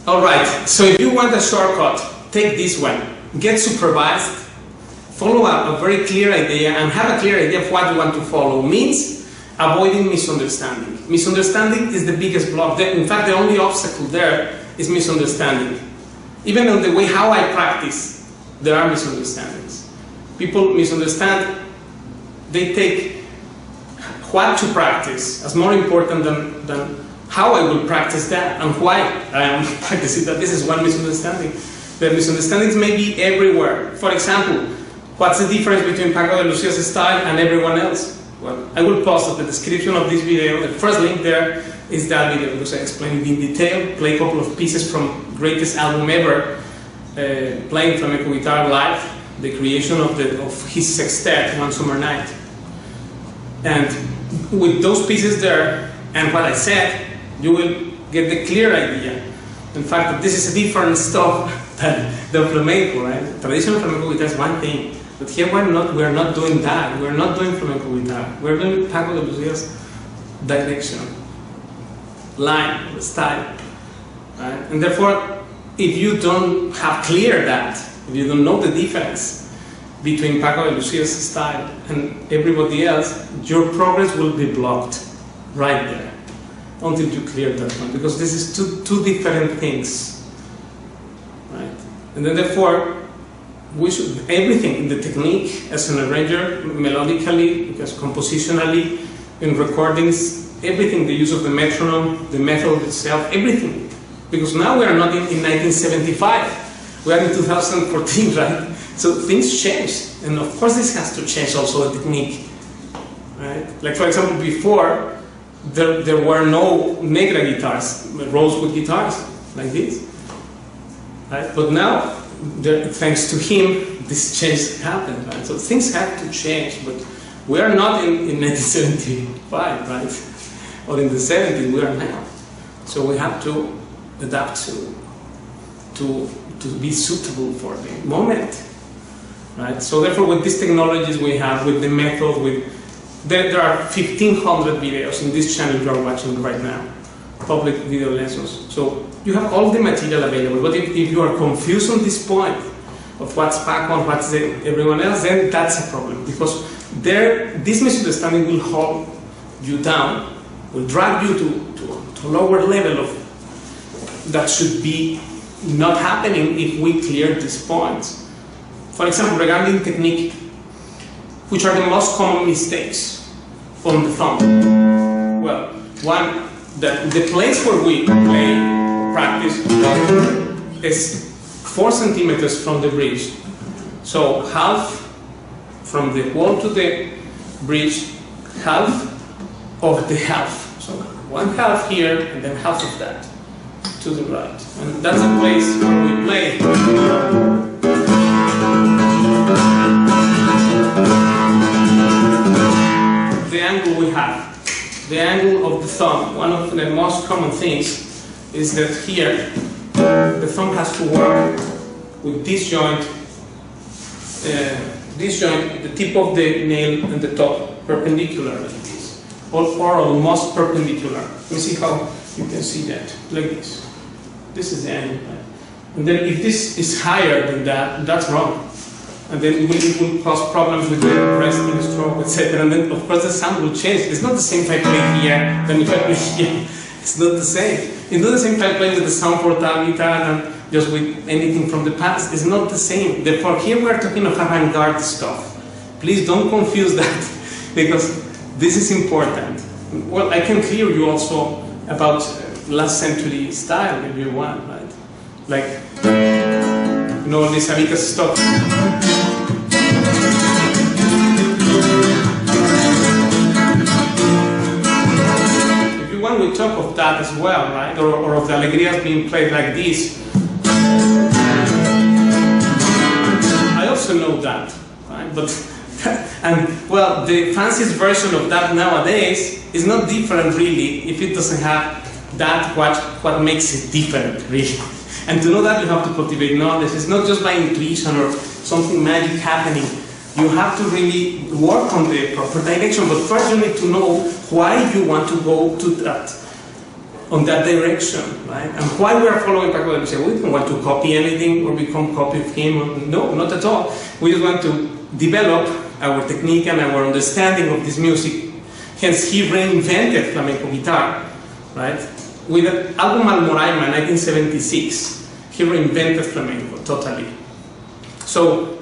Alright, so if you want a shortcut, take this one. Get supervised, follow up a very clear idea, and have a clear idea of what you want to follow. Means avoiding misunderstanding. Misunderstanding is the biggest block. In fact, the only obstacle there is misunderstanding. Even in the way how I practice, there are misunderstandings. People misunderstand, they take what to practice as more important than how I will practice that and why I am practicing that. This is one misunderstanding. The misunderstandings may be everywhere. For example, what's the difference between Paco de Lucia's style and everyone else? Well, I will post at the description of this video. The first link there is that video because I explain it in detail, play a couple of pieces from greatest album ever, playing flamenco guitar live, the creation of his sextet, One Summer Night. And with those pieces there, and what I said, you will get the clear idea. In fact, that this is a different stuff than flamenco, right? Traditional flamenco guitar is one thing, but here we are not doing that. We are not doing flamenco guitar. We are doing Paco de Lucia's direction, line, style, right? And therefore, if you don't have clear that, if you don't know the difference between Paco de Lucia's style and everybody else, your progress will be blocked right there until you clear that one, because this is two different things, right? And then therefore, we should, everything in the technique as an arranger, melodically, because compositionally, in recordings, everything, the use of the metronome, the method itself, everything. Because now we are not in 1975, we are in 2014, right? So things change, and of course this has to change also the technique, right? Like for example, before, there were no negra guitars, rosewood guitars, like this, right? But now, thanks to him, this change happened, right? So things have to change, but we are not in 1975, right? Or in the 70s, we are now. So we have to adapt to be suitable for the moment, right? So therefore, with these technologies we have, with the method, there are 1,500 videos in this channel you are watching right now, public video lessons. So you have all the material available, but if you are confused on this point of what's Paco and what's everyone else, then that's a problem, because this misunderstanding will hold you down, will drag you to a lower level that should be not happening if we clear these points. For example, regarding technique, which are the most common mistakes on the thumb? Well, one, the place where we play or practice is 4 centimeters from the bridge. So half from the wall to the bridge, half of the half. So 1/2 here and then half of that to the right. And that's the place where we play. The angle we have. The angle of the thumb. One of the most common things is that here the thumb has to work with this joint, the tip of the nail and the top perpendicular like this, or almost perpendicular. Let me see how you can see that, like this. This is the angle. And then if this is higher than that, that's wrong. And then it will cause problems with the resting stroke, etc. And then of course the sound will change. It's not the same if I play here than if I play here. It's not the same. It's not the same if I play with the sound portable guitar than just with anything from the past. It's not the same. Therefore, here we are talking of avant-garde stuff. Please don't confuse that, because this is important. Well, I can clear you also about last century style if you want, right? Like, you know, this Amicus stuff. If you want, we talk of that as well, right? Or of the alegrias being played like this. I also know that, right? But and well, the fanciest version of that nowadays is not different really if it doesn't have that what makes it different really. And to know that, you have to cultivate knowledge. It's not just by intuition or something magic happening. You have to really work on the proper direction, but first you need to know why you want to go to that, on that direction, right? And why we are following Paco de Lucia. We don't want to copy anything or become copy of him. No, not at all. We just want to develop our technique and our understanding of this music. Hence, he reinvented flamenco guitar, right? With the album Almoraima, 1976, he reinvented flamenco totally. So,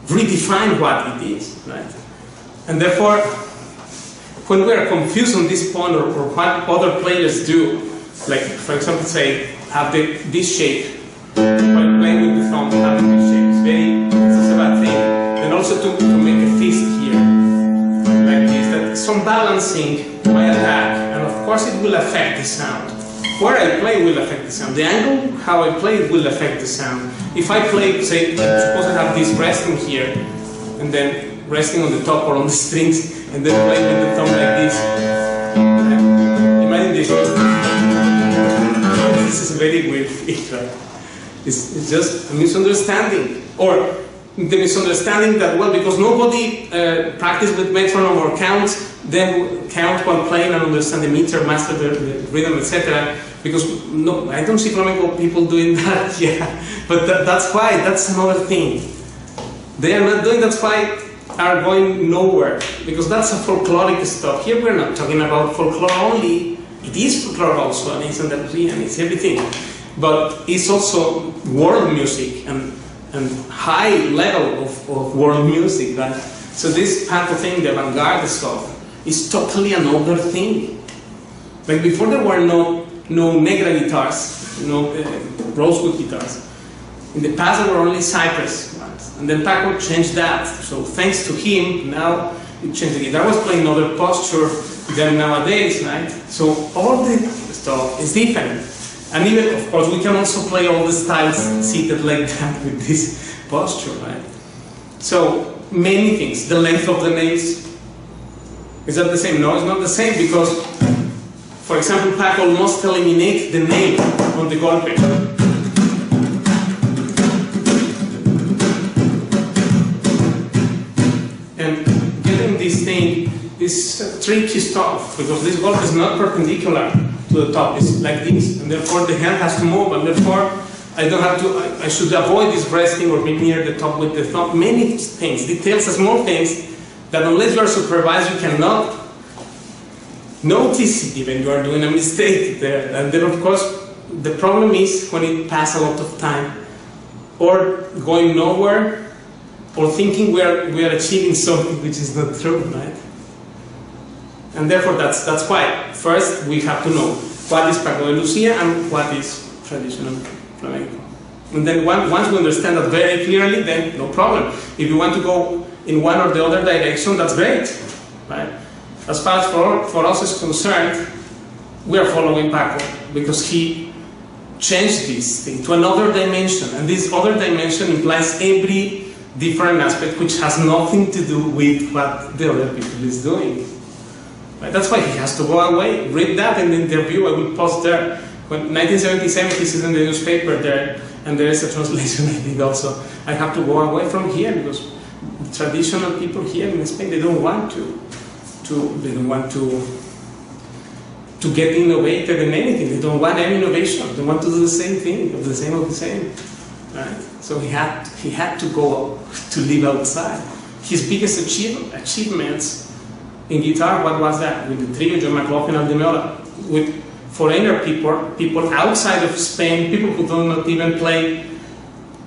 redefine what it is, right? And therefore, when we are confused on this point, or what other players do, like, for example, say, have this shape, while playing with the thumb, having this shape, it's a bad thing. And also to make a fist here, like this, that some balancing my attack, and of course it will affect the sound. Where I play will affect the sound. The angle, how I play it will affect the sound. If I play, say, suppose I have this resting here, and then resting on the top or on the strings, and then play with the thumb like this. Imagine this. This is a very weird feel, right? It's just a misunderstanding. Or the misunderstanding that, well, because nobody practiced with metronome or counts, then count while playing and understand the meter, master the rhythm, etc. Because no, I don't see flamenco people doing that, yeah. But that's why, that's another thing. They are not doing, that's why are going nowhere. Because that's a folkloric stuff. Here we're not talking about folklore only. It is folklore also, and it's Andalusia, and it's everything. But it's also world music and high level of world music, right? So this type of thing, the avant-garde stuff, is totally another thing. Like before there were no negra guitars, no rosewood guitars. In the past there were only cypress ones. And then Paco changed that. So thanks to him, now it changed the guitar. I was playing another posture than nowadays, right? So all the stuff is different. And even, of course, we can also play all the styles seated like that with this posture, right? So, many things. The length of the nails. Is that the same? No, it's not the same because, for example, Paco must eliminate the nail on the golpe. And getting this thing is tricky stuff because this golpe is not perpendicular to the top, is like this, and therefore the hand has to move, and therefore I don't have to, I should avoid this resting or be near the top with the thumb. Many things, details, small things, that unless you are supervised, you cannot notice it even you are doing a mistake there. And then of course, the problem is when it passes a lot of time, or going nowhere, or thinking we are achieving something which is not true, right? And therefore that's why first we have to know what is Paco de Lucia and what is traditional flamenco. And then once we understand that very clearly, then no problem. If you want to go in one or the other direction, that's great, right? As far as for us is concerned, we are following Paco because he changed this thing to another dimension, and this other dimension implies every different aspect which has nothing to do with what the other people is doing. Right? That's why he has to go away. Read that in the interview. I will post there. When 1977, he says in the newspaper there, and there is a translation I did also. I have to go away from here because the traditional people here in Spain, they don't want they don't want to get innovative in anything. They don't want any innovation. They want to do the same thing, of the same. Right? So he had to go to live outside. His biggest achievements in guitar, what was that? With the trio, John McLaughlin and Demola, with foreigner people outside of Spain, people who do not even play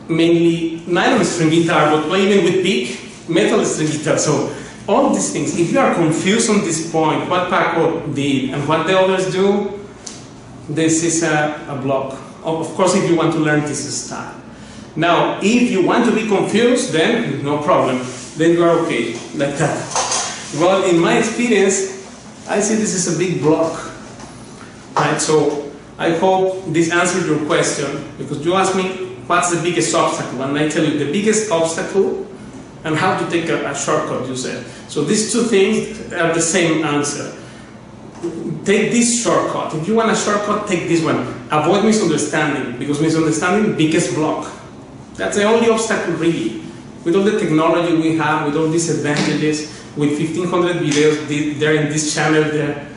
mainly nylon string guitar, but play even with big metal string guitar. So all these things, if you are confused on this point, what Paco did and what the others do, this is a block. Of course, if you want to learn this style. Now, if you want to be confused, then no problem. Then you are okay, like that. Well, in my experience, I see this is a big block. Right? So I hope this answered your question, because you asked me what's the biggest obstacle, and I tell you the biggest obstacle and how to take a shortcut, you said. So these two things are the same answer. Take this shortcut. If you want a shortcut, take this one. Avoid misunderstanding, because misunderstanding, biggest block. That's the only obstacle really. With all the technology we have, with all these advantages, with 1500 videos there in this channel there,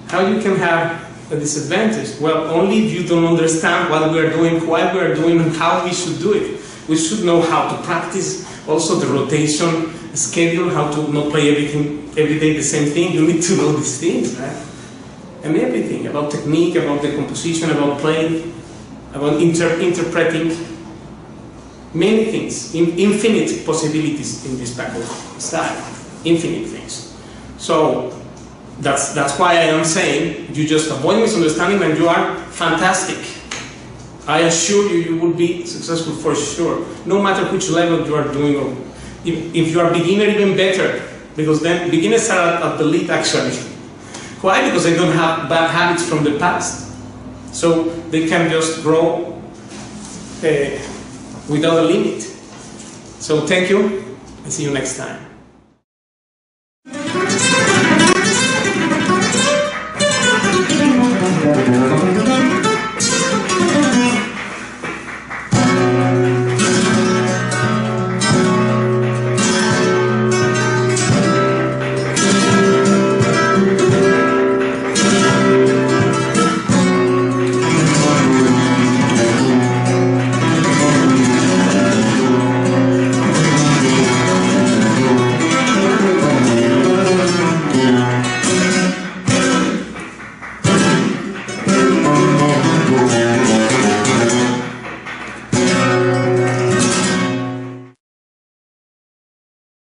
how you can have a disadvantage? Well, only if you don't understand what we are doing, why we are doing, and how we should do it. We should know how to practice, also the rotation schedule, how to not play every day the same thing. You need to know these things, right? And everything about technique, about the composition, about playing, about interpreting. Many things, infinite possibilities in this Paco style, infinite things. So that's why I am saying you just avoid misunderstanding and you are fantastic. I assure you, you will be successful for sure, no matter which level you are doing. Or if you are beginner, even better, because then beginners are at the lead actually. Why? Because they don't have bad habits from the past, so they can just grow without a limit. So thank you, and see you next time.